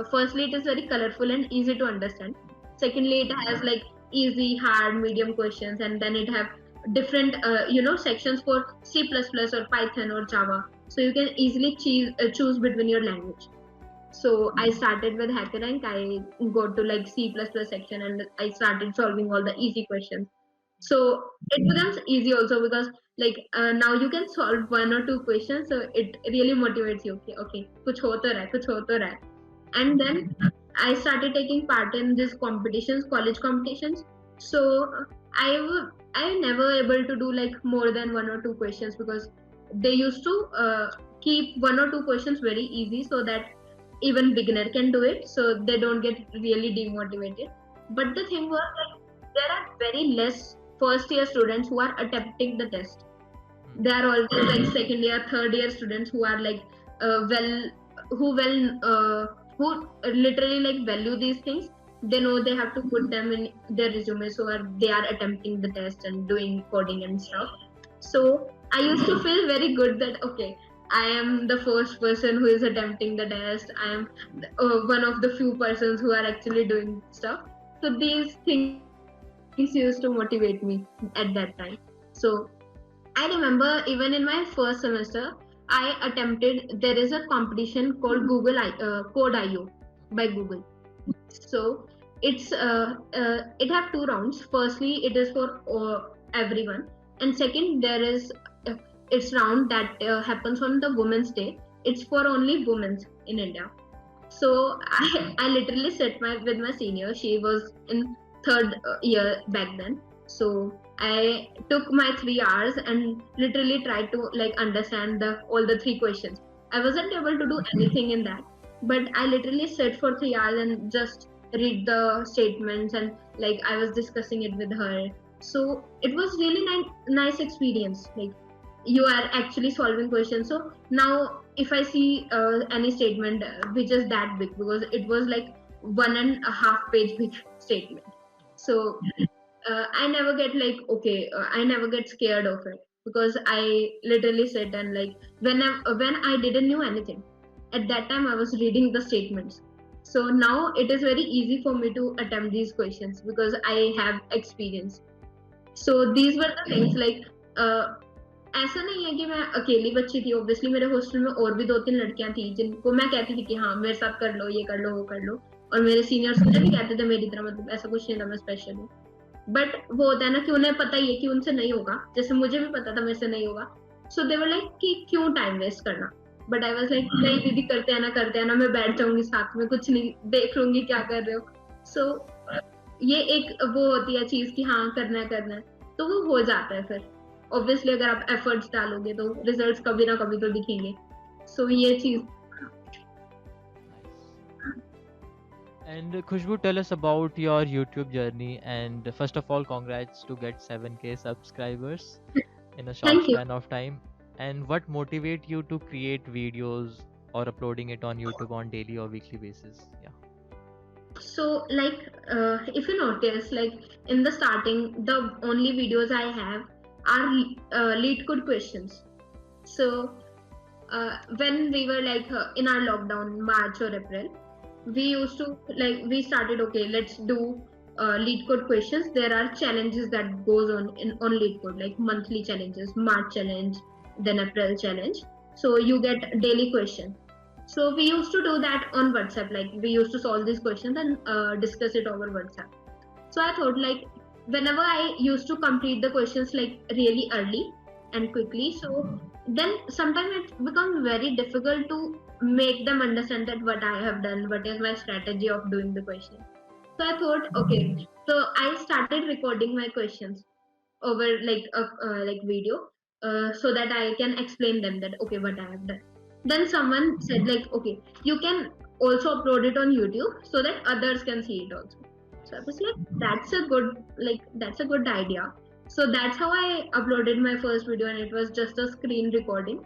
firstly it is very colorful and easy to understand. Secondly, it has like easy, hard, medium questions, and then it have different sections for C++ or Python or Java. So you can easily choose between your language. So I started with HackerRank. I go to like C++ section and I started solving all the easy questions. So it becomes easy also because like now you can solve one or two questions. So it really motivates you. Okay, okay, कुछ हो तो रहा है, कुछ हो तो रहा है. And then I started taking part in these competitions, college competitions. So I never able to do like more than one or two questions because they used to keep one or two questions very easy so that even beginner can do it, so they don't get really demotivated. But the thing was like there are very less first year students who are attempting the test. There Hmm. are always like second year, third year students who are like well who well who literally like value these things. They know they have to put them in their resume, so they are attempting the test and doing coding and stuff. So I used to feel very good that okay, I am the first person who is attempting the test. I am one of the few persons who are actually doing stuff. So these things used to motivate me at that time. So I remember even in my first semester, I attempted. There is a competition called Code IO by Google. So it have two rounds. Firstly, it is for everyone, and second, there is its round that happens on the Women's Day. It's for only women in India. So I literally sat with my senior. She was in third year back then. So I took my 3 hours and literally tried to like understand the all the three questions. I wasn't able to do anything in that, but I literally sat for 3 hours and just read the statements and like I was discussing it with her. So it was really nice experience. Like you are actually solving questions. So now if I see any statement which is that big, because it was like 1.5 page big statement. So I never get like okay, I never get scared of it because I literally sit and like when I didn't know anything at that time, I was reading the statements. So now it is very easy for me to attempt these questions because I have experience. So these were the things like uh, ऐसा नहीं है कि मैं अकेली बच्ची थी. Obviously मेरे hostel में और भी 2 3 लड़कियां थी जिनको मैं कहती थी कि हाँ मेरे साथ कर लो, ये कर लो, वो कर लो. और मेरे सीनियर्स मुझे भी कहते थे मेरी तरह, मतलब ऐसा कुछ नहीं था मैं स्पेशल हूँ. बट वो होता है ना कि उन्हें पता ही है कि उनसे नहीं होगा, जैसे मुझे भी पता था मेरे से नहीं होगा. सो दे वर लाइक कि क्यों टाइम वेस्ट करना. बट आई वाज लाइक नहीं दीदी, करते हैं ना, मैं बैठ जाऊंगी साथ में, कुछ नहीं, देख लूंगी क्या कर रहे हो. सो ये एक वो होती है चीज कि हाँ करना है, तो वो हो जाता है फिर. ऑब्वियसली अगर आप एफर्ट्स डालोगे तो रिजल्ट्स कभी ना कभी तो दिखेंगे. सो ये चीज. Nice. And Khushbu, tell us about your YouTube journey. And first of all, congrats to get 7K subscribers in a short Thank you. span of time. And what motivate you to create videos or uploading it on YouTube on daily or weekly basis? Yeah. So like if you notice, like in the starting the only videos I have are lead code questions. So when we were like in our lockdown March or April, we used to like we started okay, let's do lead code questions. There are challenges that goes on lead code, like monthly challenges, March challenge, then April challenge. So you get daily question. So we used to do that on WhatsApp. Like we used to solve these questions and discuss it over WhatsApp. So I thought like whenever I used to complete the questions like really early and quickly, so then sometimes it becomes very difficult to make them understand that what I have done, what is my strategy of doing the question. So I thought, okay, so I started recording my questions over like a video, so that I can explain them that okay what I have done. Then someone said like okay you can also upload it on YouTube so that others can see it also. So I was like that's a good idea. So that's how I uploaded my first video, and it was just a screen recording.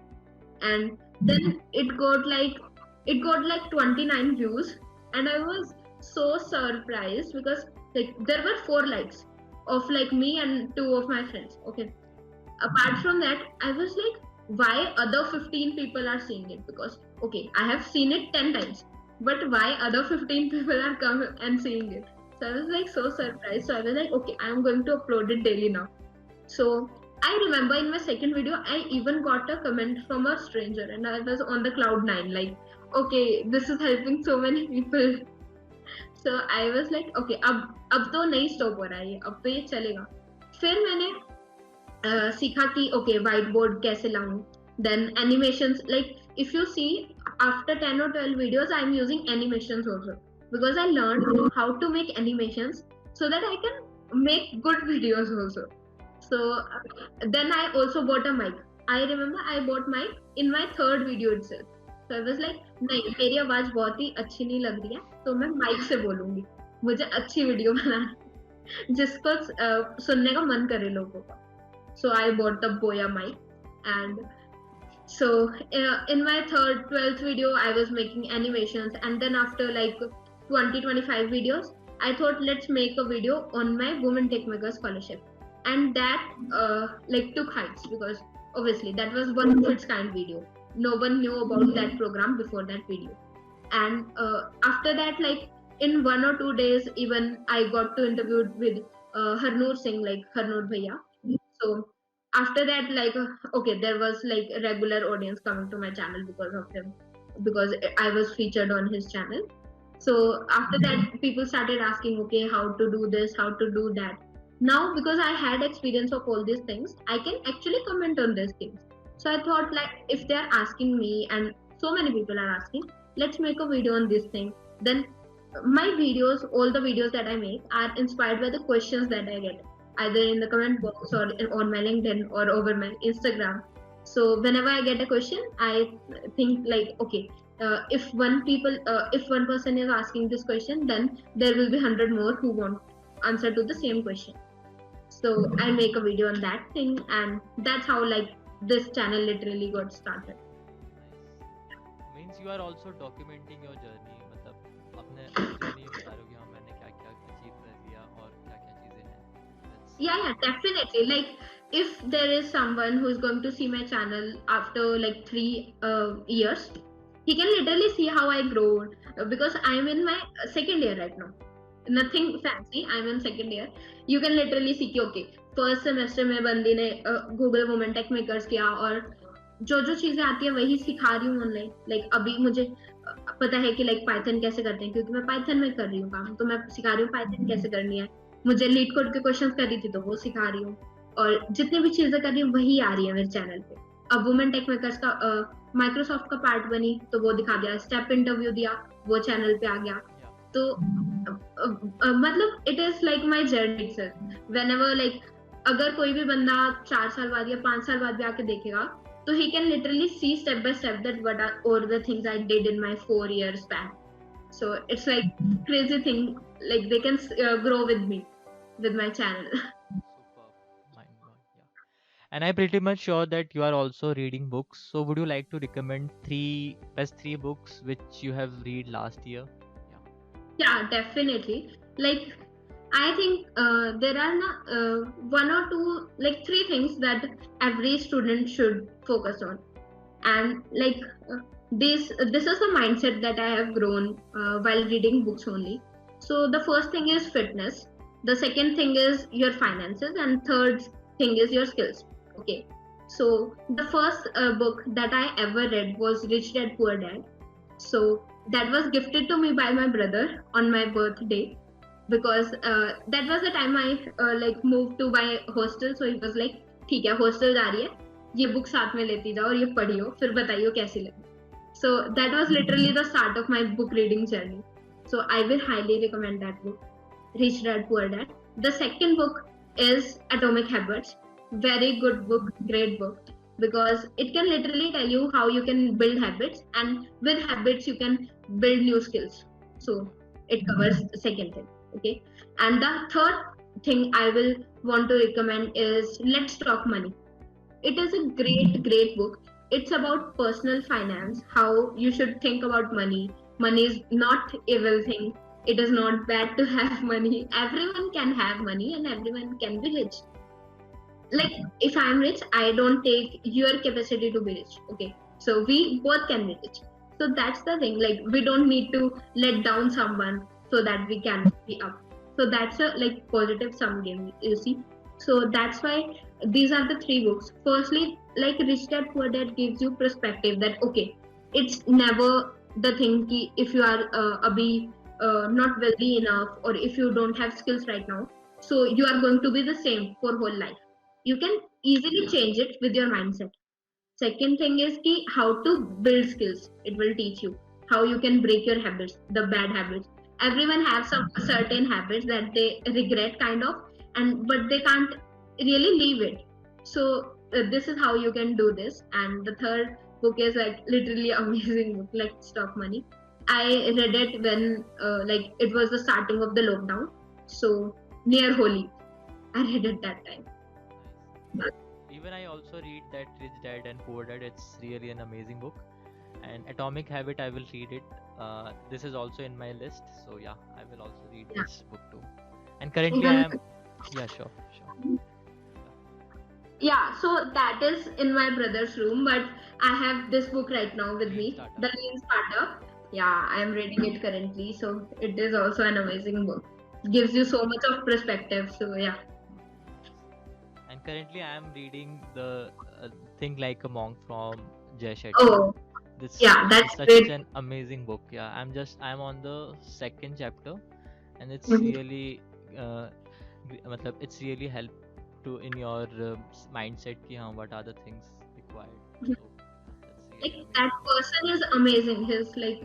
And then it got like 29 views, and I was so surprised because like there were 4 likes of like me and 2 of my friends. Okay, apart from that I was like why other 15 people are seeing it, because okay I have seen it 10 times, but why other 15 people are come and seeing it. So I was like so surprised. So I was like okay I'm going to upload it daily now. So I remember in my second video, I even got a comment from a stranger, and I was on the cloud nine, like, okay, this is helping so many people. So I was like, okay, अब तो नहीं stop हो रहा है ये, अब तो ये चलेगा. फिर मैंने सीखा कि okay white board कैसे लाऊं. Then animations, like if you see after 10 or 12 videos, I'm using animations also, because I learned how to make animations so that I can make good videos also. So then I also bought a mic. I remember I bought mic in my third video itself. So I was like, नहीं मेरी आवाज बहुत ही अच्छी नहीं लग रही है, तो मैं माइक से बोलूंगी, मुझे अच्छी वीडियो बनाना है, जिसको सुनने का मन करे लोगों का. So I bought the Boya mic, and so in my third 12th video I was making animations, and then after like 20-25 videos I thought let's make a video on my Women Tech Maker scholarship. And that like took heights, because obviously that was one of its kind video. No one knew about that program before that video. And after that, like in 1 or 2 days, even I got to interview with Harnoor Singh, like Harnoor Bhaiya. So after that, like okay, there was like a regular audience coming to my channel because of him, because I was featured on his channel. So after that, people started asking, okay, how to do this, how to do that. Now, because I had experience of all these things, I can actually comment on these things. So I thought like if they are asking me, and so many people are asking, let's make a video on this thing. Then my videos, all the videos that I make are inspired by the questions that I get, either in the comment box or on my LinkedIn or over my Instagram. So whenever I get a question, I think like okay, if one person is asking this question, then there will be 100 more who want answer to the same question. So I make a video on that thing, and that's how like this channel literally got started. Nice. Means you are also documenting your journey. मतलब अपने journey बता रहे हो कि हाँ मैंने क्या क्या achieve कर लिया और क्या क्या चीजें हैं. That's Yeah, definitely. Like if there is someone who is going to see my channel after like 3 years, he can literally see how I grow, because I'm in my second year right now. Nothing fancy, I'm in second year. You can literally see कि okay first semester में बंदी ने Google women take makers किया, और जो जो चीजें आती है वही सिखा रही हूँ ऑनलाइन. लाइक अभी मुझे पता है कि लाइक पाइथन कैसे करते हैं, क्योंकि मैं पाइथन में कर रही हूँ काम, तो मैं सिखा रही हूँ पाइथन कैसे करनी है. मुझे लीड कोड के क्वेश्चंस कर रही थी तो वो सिखा रही हूँ, और जितनी भी चीजें कर रही हूँ वही आ रही है मेरे चैनल पे. अब वुमेन टेक मेकर्स का माइक्रोसॉफ्ट का पार्ट बनी तो वो दिखा दिया, स्टेप इंटरव्यू दिया वो चैनल पे आ गया. तो मतलब it is like my journey itself. Whenever like अगर कोई भी बंदा 4 साल बाद या 5 साल बाद भी आके देखेगा, तो he can literally see step by step that what are all the things I did in my 4 years span. So it's like crazy thing, like they can grow with me, with my channel. superb, mind blowing. Yeah. And I'm pretty much sure that you are also reading books. So would you like to recommend best three books which you have read last year? Yeah. Yeah, definitely. Like I think there are one or two, like 3 things that every student should focus on, and like this is the mindset that I have grown while reading books only. So the first thing is fitness, the second thing is your finances, and third thing is your skills. Okay, so the first book that I ever read was Rich Dad Poor Dad. So that was gifted to me by my brother on my birthday. because that was the time I like moved to my hostel. So he was like, ठीक है hostel जा रही है, ये book साथ में लेती जाओ और ये पढ़ियो, फिर बताइयो कैसी लगी. So that was literally the start of my book reading journey. So I will highly recommend that book, Rich Dad Poor Dad. The second book is Atomic Habits. Very good book, great book, because it can literally tell you how you can build habits, and with habits you can build new skills. So it covers the second thing. Okay, and the third thing I will want to recommend is Let's Talk Money. It is a great book. It's about personal finance, how you should think about money. Money is not evil thing. It is not bad to have money. Everyone can have money and everyone can be rich. Like if I'm rich, I don't take your capacity to be rich. Okay, so we both can be rich. So that's the thing, like we don't need to let down someone so that we can be up. So that's a like positive sum game, you see. So that's why these are the three books. Firstly, like Rich Dad Poor Dad gives you perspective that okay, it's never the thing ki if you are abhi not wealthy enough, or if you don't have skills right now, so you are going to be the same for whole life. You can easily change it with your mindset. Second thing is ki how to build skills. It will teach you how you can break your habits, the bad habits. Everyone has some certain habits that they regret kind of, and but they can't really leave it. So this is how you can do this. And the third book is like literally amazing book, like Stock Money. I read it when like it was the starting of the lockdown, so near Holi I read it that time. Nice. Even I also read that Rich Dad and Poor Dad. It's really an amazing book. And Atomic Habit, I will read it. This is also in my list. So yeah, I will also read Yeah, this book too. And currently I even am, yeah, sure, sure. yeah, so that is in my brother's room, but I have this book right now with Lean me, Startup. The Lean Startup. Yeah, I am reading it currently, so it is also an amazing book. Gives you so much of perspective. So yeah. And currently I am reading the Think Like a Monk from Jay Shetty. Oh, This yeah, is that's such great. an amazing book. Yeah, I'm on the second chapter, and it's Mhm. really matlab, it's really help to in your mindset ki हाँ, what are the things required. So yeah, that's Like really that amazing. person is amazing. His like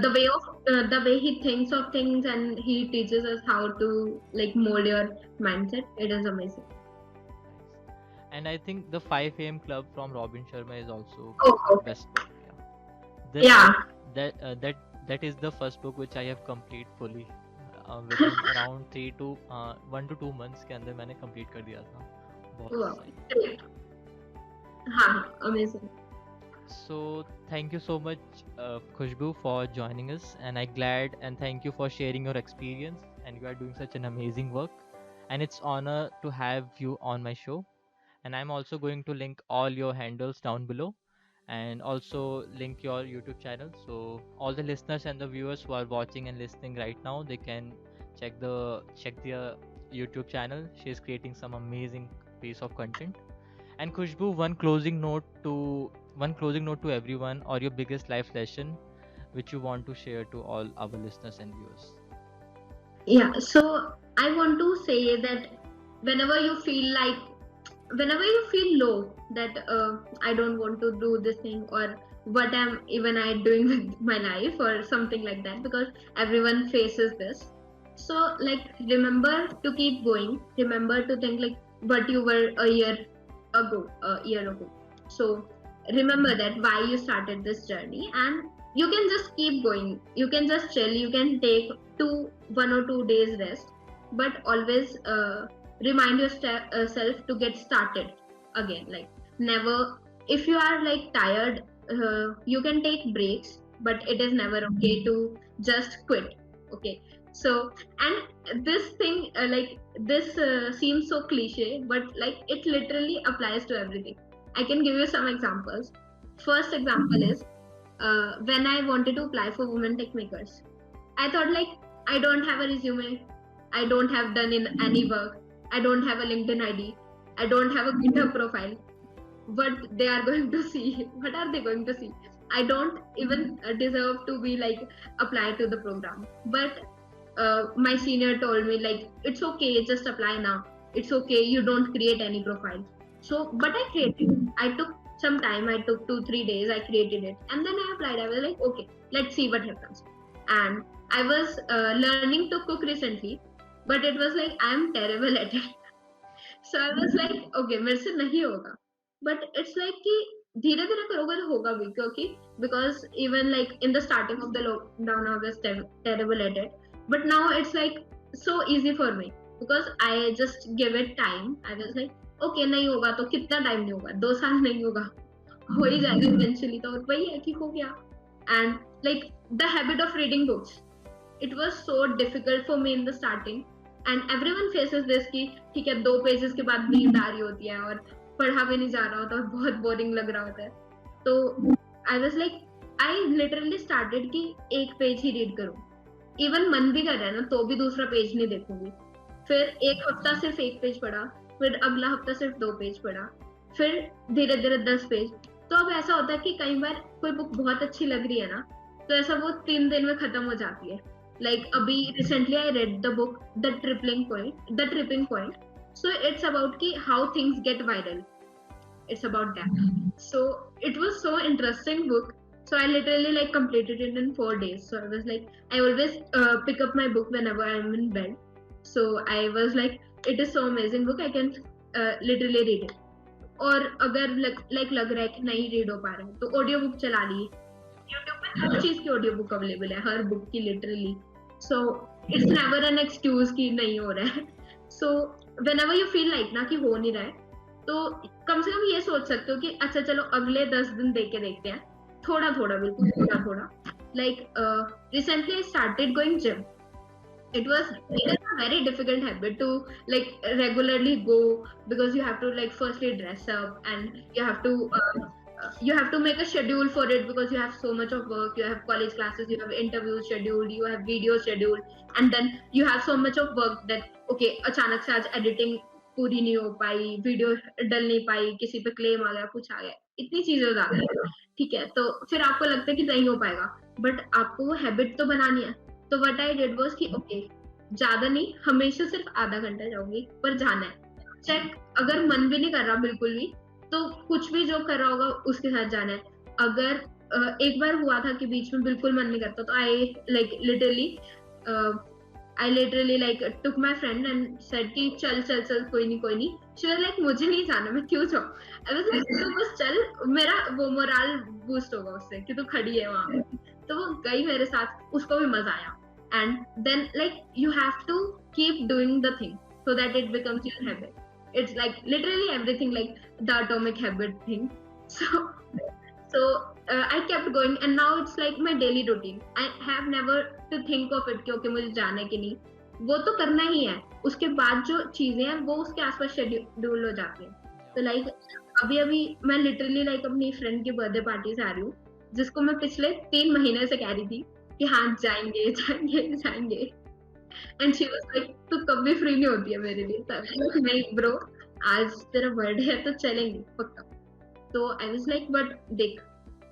the way he thinks of things, and he teaches us how to like mold your mindset. It is amazing. Nice. And I think the 5 a.m. Club from Robin Sharma is also Oh, okay. best book. Yeah. That Yeah. that is the first book which I have complete fully within around 1 to 2 months के अंदर मैंने complete कर दिया था. बहुत Wow. सही. Great. हाँ, amazing. So thank you so much, Khushbu, for joining us, and I glad and thank you for sharing your experience. And you are doing such an amazing work, and it's honor to have you on my show. And I'm also going to link all your handles down below, and also link your YouTube channel. So all the listeners and the viewers who are watching and listening right now, they can check their YouTube channel. She's creating some amazing piece of content. And Khushbu, one closing note to everyone, or your biggest life lesson, which you want to share to all our listeners and viewers. Yeah, so I want to say that whenever you feel like, whenever you feel low, that I don't want to do this thing, or what am even I doing with my life, or something like that, because everyone faces this. So, like, remember to keep going. Remember to think like what you were a year ago. So, remember that why you started this journey, and you can just keep going. You can just chill. You can take 1 or 2 days rest, but always remind yourself to get started again. Like never, if you are like tired, you can take breaks, but it is never okay to just quit. Okay, so and this thing like this seems so cliche, but like it literally applies to everything. I can give you some examples. First example is when I wanted to apply for women tech makers. I thought like I don't have a resume, I don't have done in any work, I don't have a LinkedIn ID, I don't have a GitHub profile. What they are going to see? What are they going to see? I don't even deserve to be like applied to the program. But my senior told me like it's okay, just apply now. It's okay, you don't create any profile. So, but I created it. I took some time. I took 2 3 days. I created it, and then I applied. I was like, okay, let's see what happens. And I was learning to cook recently, but it was like I'm terrible at it. So I was like, okay, मेरे से नहीं होगा. But it's like कि धीरे धीरे करोगे तो होगा भी, क्योंकि because even like in the starting of the lockdown I was terrible at it, but now it's like so easy for me because I just give it time. I was like, okay, नहीं होगा तो कितना time नहीं होगा, 2 साल नहीं होगा, हो ही जाएगा eventually. तो वही है कि हो गया. And like the habit of reading books, it was so difficult for me in the starting. And everyone faces this कि ठीक है 2 पेजेस के बाद नींद आ रही होती है और पढ़ा भी नहीं जा रहा होता और बहुत बोरिंग लग रहा होता है. तो I was like I literally started कि एक पेज ही रीड करूं. इवन मन भी कर रहा है ना तो भी दूसरा पेज नहीं देखूंगी. फिर एक हफ्ता सिर्फ एक पेज पढ़ा, फिर अगला हफ्ता सिर्फ 2 पेज पढ़ा, फिर धीरे धीरे 10 पेज. तो अब ऐसा होता है कि कई बार कोई बुक बहुत अच्छी लग रही है ना, तो ऐसा वो 3 दिन में खत्म हो जाती है. Like abhi recently I read the book The Tripping Point. So it's about ki how things get viral. It's about that. So it was so interesting book. So I literally like completed it in 4 days. So I was like, I always pick up my book whenever I'm in bed. So I was like, it is so amazing book. I can literally read it. और अगर like लग रहा है कि नहीं read हो पा रहा है तो ऑडियो बुक चला ली. यूट्यूब पे हर चीज की ऑडियो बुक अवेलेबल है, हर बुक की literally. So it's never an excuse कि नहीं हो रहा है. So whenever you feel like ना कि हो नहीं रहा है तो कम से कम ये सोच सकते हो कि अच्छा चलो अगले 10 दिन देख के देखते हैं, थोड़ा थोड़ा, बिल्कुल थोड़ा थोड़ा. Like recently I started going gym. It is a very difficult habit to like regularly go, because you have to like firstly dress up and you have to make a schedule for it because you have so much of work. You have college classes, you have interviews scheduled, you have video scheduled, and then you have so much of work that okay, अचानक से आज editing पूरी नहीं हो पाई, video डल नहीं पाई, किसी पे claim आ गया, कुछ आ गया, इतनी चीजें हो जाती है. ठीक है, तो फिर आपको लगता है कि नहीं हो पाएगा, बट आपको वो हैबिट तो बनानी है. तो व्हाट आई डिड वाज कि ओके, ज्यादा नहीं, हमेशा सिर्फ आधा घंटा जाऊंगी, पर जाना है. चेक, अगर मन भी नहीं कर रहा बिल्कुल भी, तो कुछ भी जो कर रहा होगा उसके साथ जाना है. अगर एक बार हुआ था कि बीच में बिल्कुल मन नहीं करता, तो I literally like took my friend and said कि चल चल चल, कोई नहीं कोई नहीं. शी वाज लाइक मुझे नहीं जाना, मैं क्यों जाऊं. आई वाज लाइक तू बस चल, मेरा वो मोरल बूस्ट होगा उससे कि तू खड़ी है वहां पे. तो वो गई मेरे साथ, उसको भी मजा आया. And then like you have to keep doing the thing so that it becomes your habit. It's like literally everything like the atomic habit thing. So I kept going and now it's like my daily routine. I have never to think of it कि okay मुझे जाना है कि नहीं, वो तो करना ही है. उसके बाद जो चीजें हैं वो उसके आसपास शेड्यूल हो जाती हैं. तो लाइक अभी अभी मैं लिटरली लाइक अपनी फ्रेंड की बर्थडे पार्टी से आ रही हूँ, जिसको मैं पिछले 3 महीने से कह रही थी कि हाँ जाएंगे जाएंगे जाएंगे. एंड शी वाज लाइक तू कभी फ्री नहीं होती है मेरे लिए. नहीं ब्रो, आज तेरा बर्थडे है तो चलेंगे पक्का. तो आई वाज लाइक बट देख,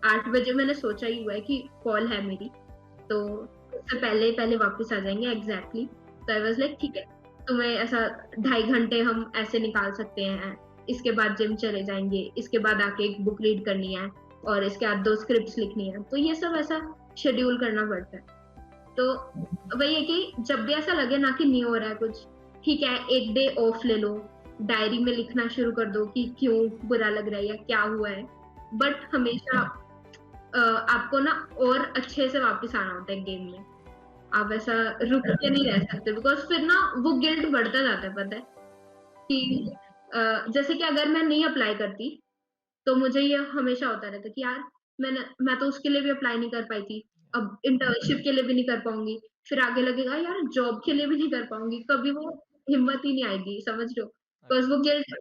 8 बजे मैंने सोचा ही हुआ है कि कॉल है मेरी, तो उससे पहले पहले वापस आ जाएंगे एग्जैक्टली. तो आई वाज लाइक ठीक है, तुम्हें ऐसा 2.5 घंटे हम ऐसे निकाल सकते हैं, इसके बाद जिम चले जाएंगे, इसके बाद आके एक बुक रीड करनी है और इसके बाद 2 स्क्रिप्ट्स लिखनी है. तो ये सब ऐसा शेड्यूल करना पड़ता है. तो वही है कि जब भी ऐसा लगे ना कि नहीं हो रहा है कुछ, ठीक है, एक डे ऑफ ले लो, डायरी में लिखना शुरू कर दो कि क्यों बुरा लग रहा है या क्या हुआ है. बट हमेशा आपको ना और अच्छे से वापस आना होता है गेम में. आप ऐसा रुक के नहीं रह सकते, बिकॉज फिर ना वो गिल्ट बढ़ता जाता है. पता है कि जैसे कि अगर मैं नहीं अप्लाई करती तो मुझे ये हमेशा होता रहता कि यार मैं तो उसके लिए भी अप्लाई नहीं कर पाई थी, अब इंटर्नशिप के लिए भी नहीं कर पाऊंगी, फिर आगे लगेगा यार जॉब के लिए भी नहीं कर पाऊंगी, कभी वो हिम्मत ही नहीं आएगी. समझ लो, बिकॉज वो गिल्ट,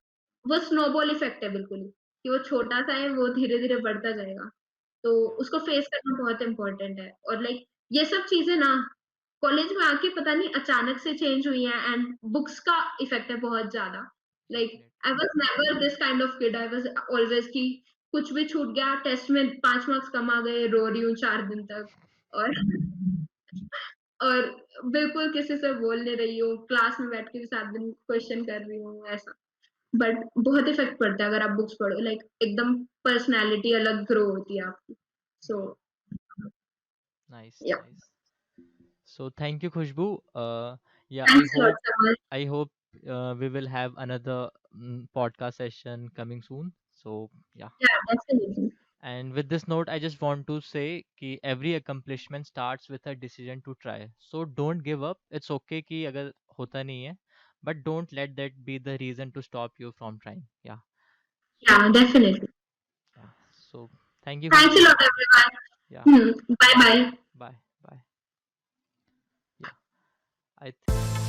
वो स्नोबॉल इफेक्ट है बिल्कुल ही, कि वो छोटा सा है, वो धीरे धीरे बढ़ता जाएगा. तो उसको फेस करना बहुत इम्पोर्टेंट है. और लाइक ये सब चीजें ना कॉलेज में आके पता नहीं अचानक से चेंज हुई हैं. एंड बुक्स का इफेक्ट है बहुत ज्यादा. Like I was never this kind of kid. I was always की कुछ भी छूट गया, टेस्ट में 5 मार्क्स कम आ गए, रो रही हूँ 4 दिन तक. और और बिल्कुल किसी से बोल नहीं रही हूँ, क्लास में बैठ के भी 7 दिन क्वेश्चन कर रही हूँ ऐसा। बट बहुत इफेक्ट पड़ता है अगर आप बुक्स पढ़ो, लाइक एकदम पर्सनालिटी अलग ग्रो होती है आपकी। सो Yeah, nice, या, nice. So thank you, Khushbu. Yeah, I thanks lot hope so much. I hope we will have another podcast session coming soon. So yeah. या definitely. And with this note, I just want to say कि every accomplishment starts with a decision to try. So don't give up. It's okay कि अगर होता नहीं है, but don't let that be the reason to stop you from trying. Yeah. या So definitely. yeah. So thank you, thanks Khushbu. Lot Yeah. Everyone. Bye bye. Bye. Bye. Yeah. I.